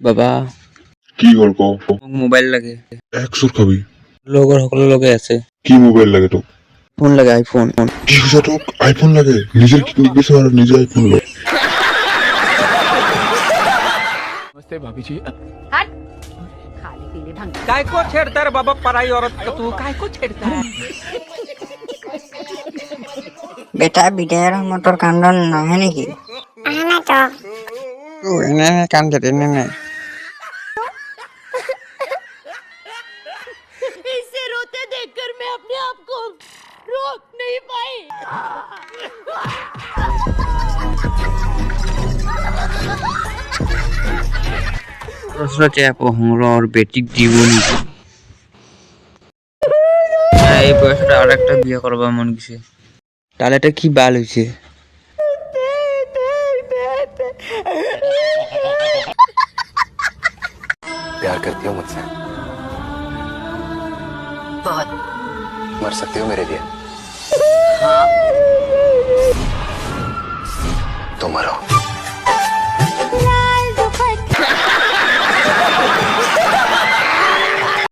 বাবা কি গল্প? মোক মোবাইল লাগে। 100 খাবি? লগৰ সকলো লগে আছে। কি মোবাইল লাগে তোক? ফোন লাগে, আইফোন। কি হৈছে তোক? আইফোন লাগে? নিজের কিডনি বেচো আর নিজে আইফোন লো। नमस्ते भाभी जी। हट खाली पीले ढंग काय को छेड़ता है बाबा पराई औरत को, तू काय को छेड़ता है? बेटा বিদায়ের মটর কান্দন নাহে নেকি? তো এনে কান্দে এনে इससे रोते देखकर मैं अपने आप को रोक नहीं पाई। ৰচনাতে আকৌ সংগ্ৰহৰ বেটিক দিব নেকি? এই বয়সত আৰু একটা বিয়া কৰিব মন গৈছে। তাহলে এটা কি বাল হৈছে? प्यार करती हो मुझसे? बहुत मर सकती हो मेरे लिए? हाँ